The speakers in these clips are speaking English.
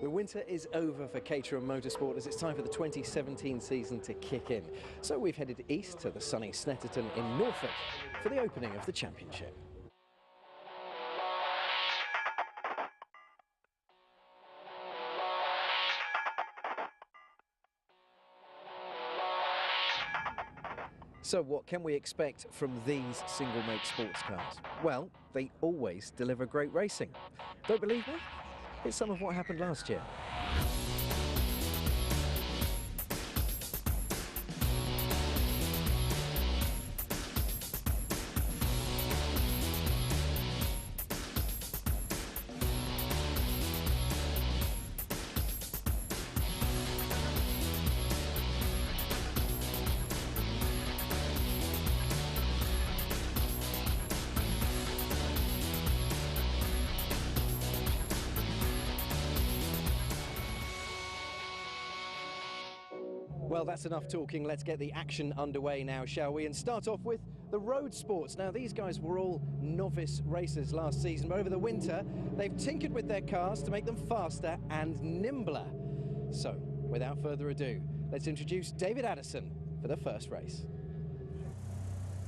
The winter is over for Snetterton Motorsport as it's time for the 2017 season to kick in. So we've headed east to the sunny Snetterton in Norfolk for the opening of the championship. So what can we expect from these single-make sports cars? Well, they always deliver great racing. Don't believe me? It's some of what happened last year. Well, that's enough talking. Let's get the action underway now, shall we? And start off with the road sports. Now, these guys were all novice racers last season, but over the winter, they've tinkered with their cars to make them faster and nimbler. So, without further ado, let's introduce David Addison for the first race.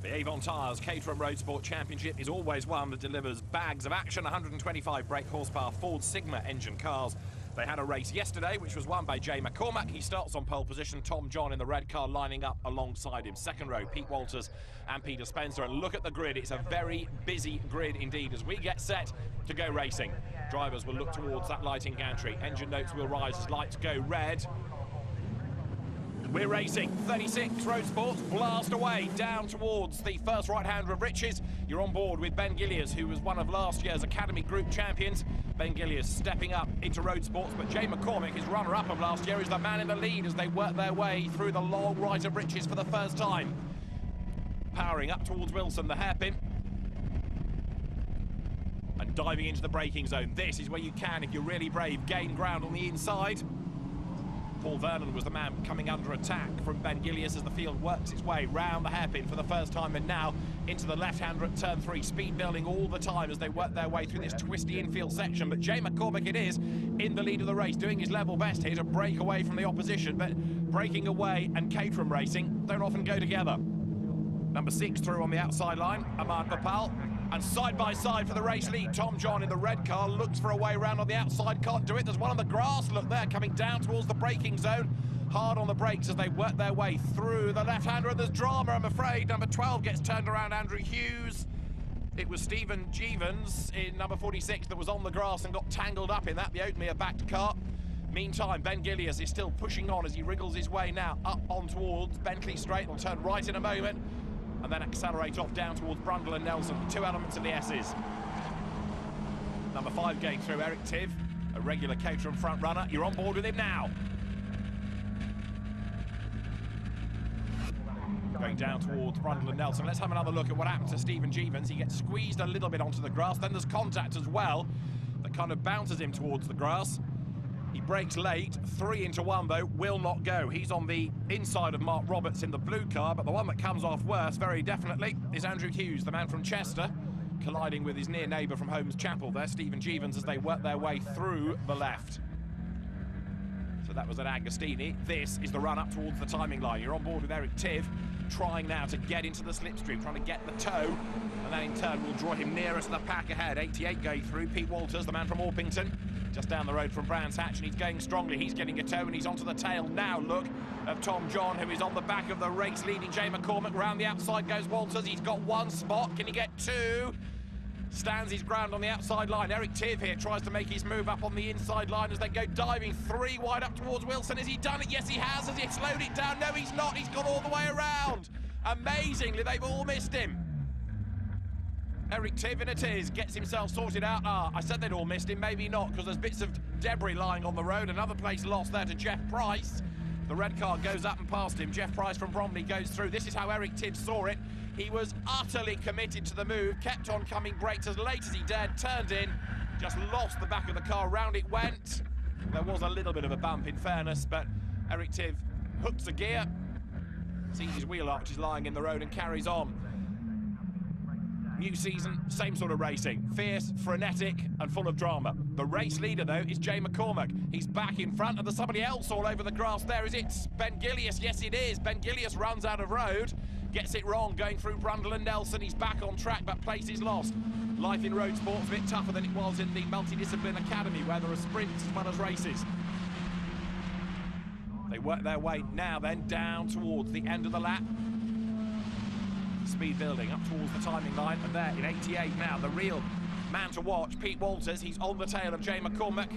The Avon Tyres Snetterton Roadsport Championship is always one that delivers bags of action, 125 brake horsepower Ford Sigma engine cars. They had a race yesterday, which was won by Jay McCormack. He starts on pole position. Tom John in the red car lining up alongside him. Second row, Pete Walters and Peter Spencer. And look at the grid. It's a very busy grid indeed as we get set to go racing. Drivers will look towards that lighting gantry. Engine notes will rise as lights go red. We're racing. 36 Road Sports blast away down towards the first right-hander of riches. You're on board with Ben Gilliers, who was one of last year's Academy Group champions. Ben Gilliers stepping up into Road Sports, but Jay McCormack, his runner-up of last year, is the man in the lead as they work their way through the long right of riches for the first time. Powering up towards Wilson, the hairpin. And diving into the braking zone. This is where you can, if you're really brave, gain ground on the inside. Paul Vernon was the man coming under attack from Ben Gilliers as the field works its way round the hairpin for the first time, and now into the left-hander at turn 3. Speed building all the time as they work their way through this twisty infield section. But Jay McCormack it is in the lead of the race, doing his level best here to break away from the opposition. But breaking away and Snetterton racing don't often go together. Number 6 through on the outside line, Ahmad Bapal. And side by side for the race lead, Tom John in the red car looks for a way around on the outside, can't do it. There's one on the grass, look there, coming down towards the braking zone. Hard on the brakes as they work their way through the left-hander, and there's drama, I'm afraid. Number 12 gets turned around, Andrew Hughes. It was Stephen Jeevans in number 46 that was on the grass and got tangled up in that, the Oatmere-backed car. Meantime, Ben Gilliers is still pushing on as he wriggles his way now up on towards Bentley Straight. Will turn right in a moment and then accelerate off down towards Brundle and Nelson, two elements of the S's. Number 5 going through, Eric Tiv, a regular Snetterton front runner. You're on board with him now. Going down towards Brundle and Nelson. Let's have another look at what happened to Stephen Jeevans. He gets squeezed a little bit onto the grass, then there's contact as well that kind of bounces him towards the grass. He brakes late, 3 into 1 though, will not go. He's on the inside of Mark Roberts in the blue car, but the one that comes off worse, very definitely, is Andrew Hughes, the man from Chester, colliding with his near neighbour from Holmes Chapel there, Stephen Jeevans, as they work their way through the left. So that was at Agostini. This is the run up towards the timing line. You're on board with Eric Tiv, trying now to get into the slipstream, trying to get the toe, and then in turn will draw him nearer to the pack ahead. 88 going through, Pete Walters, the man from Orpington, just down the road from Brands Hatch, and he's going strongly. He's getting a toe and he's onto the tail now, look, of Tom John, who is on the back of the race, leading Jay McCormack. Round the outside goes Walters. He's got 1 spot. Can he get 2? Stands his ground on the outside line. Eric Tiv here tries to make his move up on the inside line as they go diving 3 wide up towards Wilson. Has he done it? Yes, he has. Has he slowed it down? No, he's not. He's gone all the way around. Amazingly, they've all missed him. Eric Tiv, it is, gets himself sorted out. I said they'd all missed him, maybe not, because there's bits of debris lying on the road. Another place lost there to Jeff Price. The red car goes up and past him. Jeff Price from Bromley goes through. This is how Eric Tiv saw it. He was utterly committed to the move, kept on coming, braked as late as he dared, turned in, just lost the back of the car, round it went. There was a little bit of a bump in fairness, but Eric Tiv hooks a gear, sees his wheel arches lying in the road and carries on. New season, same sort of racing. Fierce, frenetic, and full of drama. The race leader, though, is Jay McCormack. He's back in front, and there's somebody else all over the grass there. Is it Ben Gillius? Yes, it is. Ben Gillius runs out of road, gets it wrong, going through Brundle and Nelson. He's back on track, but place is lost. Life in road sport's a bit tougher than it was in the multidiscipline academy, where there are sprints as well as races. They work their way now then down towards the end of the lap. Speed building up towards the timing line, and there in 88 now, the real man to watch, Pete Walters. He's on the tail of Jay McCormack.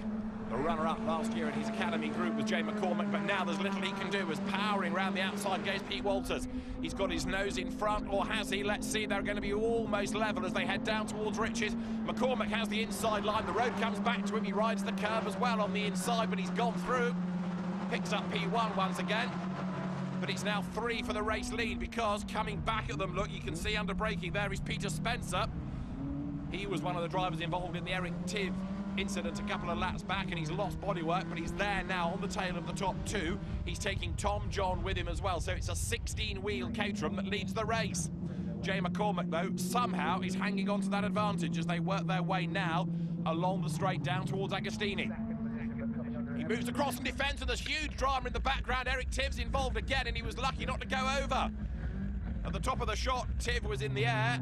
The runner-up last year in his academy group was Jay McCormack, but now there's little he can do as powering around the outside goes Pete Walters. He's got his nose in front, or has he? Let's see, they're going to be almost level as they head down towards Riches. McCormack has the inside line, the road comes back to him, he rides the curve as well on the inside, but he's gone through. Picks up P1 once again. But it's now 3 for the race lead, because coming back at them, look, you can see under braking there is Peter Spencer. He was one of the drivers involved in the Eric Tiv incident a couple of laps back, and he's lost bodywork, but he's there now on the tail of the top 2. He's taking Tom John with him as well, so it's a 16-wheel Caterham that leads the race. Jay McCormack, though, somehow is hanging on to that advantage as they work their way now along the straight down towards Agostini. He moves across and defends, and there's huge drama in the background. Eric Tiv's involved again, and he was lucky not to go over. At the top of the shot, Tiv was in the air.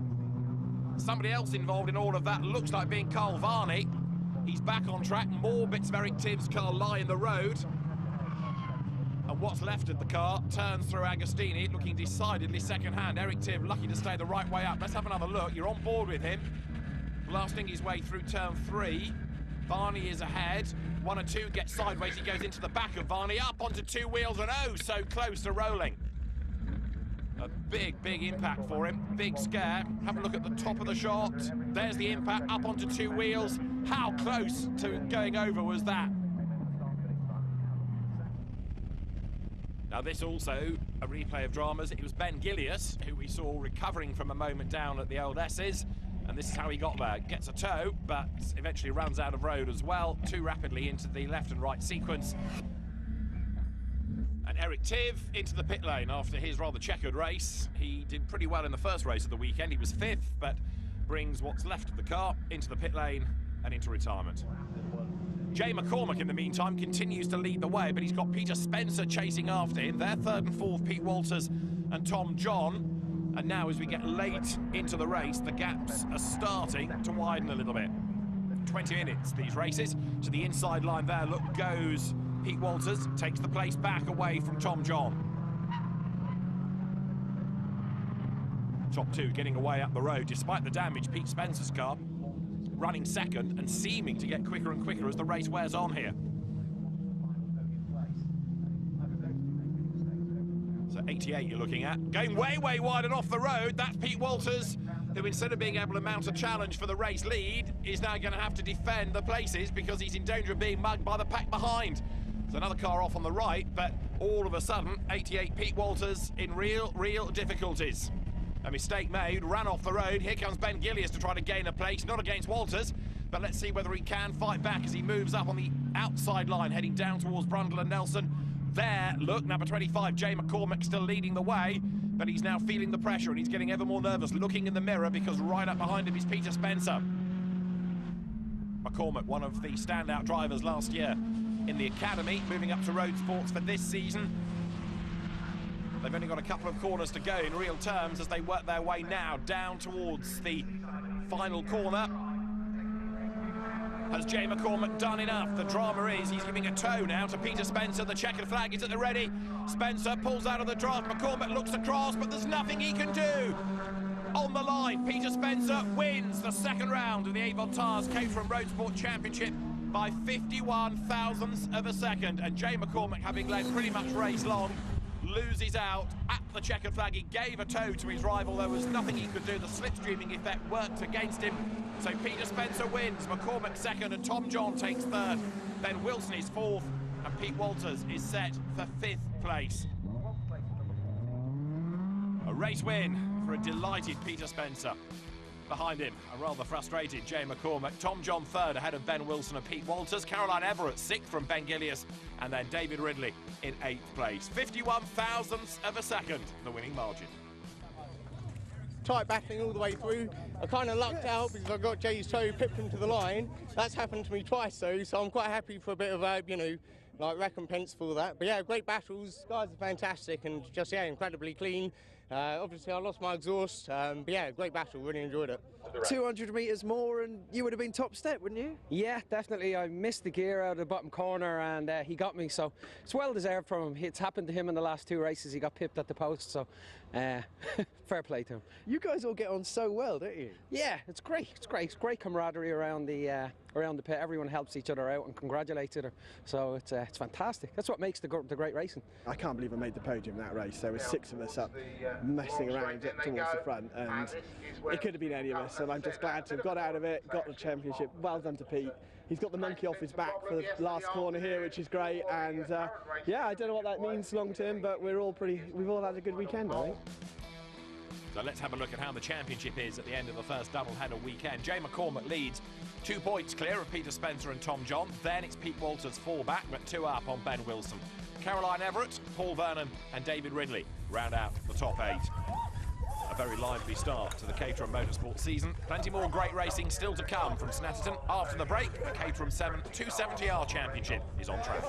Somebody else involved in all of that looks like being Carl Varney. He's back on track. More bits of Eric Tiv's car lie in the road. And what's left of the car turns through Agostini, looking decidedly second-hand. Eric Tiv lucky to stay the right way up. Let's have another look. You're on board with him. Blasting his way through turn 3. Varney is ahead. 1 or 2 get sideways. He goes into the back of Varney, up onto 2 wheels, and oh, so close to rolling. A big, big impact for him. Big scare. Have a look at the top of the shot. There's the impact, up onto 2 wheels. How close to going over was that? Now this also a replay of dramas. It was Ben Gillius, who we saw recovering from a moment down at the old S's. And this is how he got there. Gets a tow, but eventually runs out of road as well, too rapidly into the left and right sequence. And Eric Tiv into the pit lane after his rather checkered race. He did pretty well in the first race of the weekend. He was 5th, but brings what's left of the car into the pit lane and into retirement. Jay McCormack, in the meantime, continues to lead the way, but he's got Peter Spencer chasing after him. They're 3rd and 4th, Pete Walters and Tom John. And now, as we get late into the race, the gaps are starting to widen a little bit. 20 minutes, these races. To the inside line there, look, goes Pete Walters. Takes the place back away from Tom John. Top 2 getting away up the road. Despite the damage, Pete Spencer's car running 2nd and seeming to get quicker and quicker as the race wears on here. So 88 you're looking at. Going way, way wide and off the road. That's Pete Walters, who instead of being able to mount a challenge for the race lead, is now going to have to defend the places because he's in danger of being mugged by the pack behind. There's another car off on the right, but all of a sudden, 88 Pete Walters in real difficulties. A mistake made, ran off the road. Here comes Ben Gillius to try to gain a place, not against Walters, but let's see whether he can fight back as he moves up on the outside line, heading down towards Brundle and Nelson. There, look, number 25, Jay McCormack still leading the way, but he's now feeling the pressure and he's getting ever more nervous, looking in the mirror because right up behind him is Peter Spencer. McCormack, one of the standout drivers last year in the academy, moving up to road sports for this season. They've only got a couple of corners to go in real terms as they work their way now down towards the final corner. Has Jay McCormack done enough? The drama is he's giving a tow now to Peter Spencer. The checkered flag is at the ready. Spencer pulls out of the draft. McCormack looks across, but there's nothing he can do. On the line, Peter Spencer wins the 2nd round of the Avon Tyres Caterham Roadsport Championship by 51 thousandths of a second. And Jay McCormack, having led pretty much race long, loses out at the checkered flag. He gave a tow to his rival. There was nothing he could do. The slipstreaming effect worked against him. So Peter Spencer wins, McCormack 2nd, and Tom John takes 3rd. Ben Wilson is 4th, and Pete Walters is set for 5th place. A race win for a delighted Peter Spencer. Behind him, a rather frustrated Jay McCormack. Tom John 3rd ahead of Ben Wilson and Pete Walters. Caroline Everett 6th from Ben Gillius, and then David Ridley in 8th place. 51 thousandths of a second, the winning margin. tight battling all the way through. I kind of lucked out because I got Jay's toe, pipped him to the line. That's happened to me twice though, so I'm quite happy for a bit of, you know, like recompense for that. But yeah, great battles, guys are fantastic and just, yeah, incredibly clean. Obviously I lost my exhaust, but yeah, great battle, really enjoyed it. 200 metres more and you would have been top step, wouldn't you? Yeah, definitely. I missed the gear out of the bottom corner and he got me, so it's well deserved from him. It's happened to him in the last 2 races. He got pipped at the post, so fair play to him. You guys all get on so well, don't you? Yeah, it's great. It's great. It's great camaraderie around the pit. Everyone helps each other out and congratulates each other, so it's fantastic. That's what makes the great racing. I can't believe I made the podium that race. There were 6 of us up messing around towards the front, and it could have been any of us, and I'm just glad to have got out of it, got the championship. Well done to Pete. He's got the monkey off his back for the last corner here, which is great, and yeah, I don't know what that means long term, but we've all had a good weekend, I think. So let's have a look at how the championship is at the end of the first doubleheader weekend. Jay McCormack leads 2 points clear of Peter Spencer and Tom John. Then it's Pete Walters 4 back, but 2 up on Ben Wilson. Caroline Everett, Paul Vernon and David Ridley round out the top 8. A very lively start to the Caterham Motorsport season. Plenty more great racing still to come from Snetterton. After the break, the Caterham 270R Championship is on track.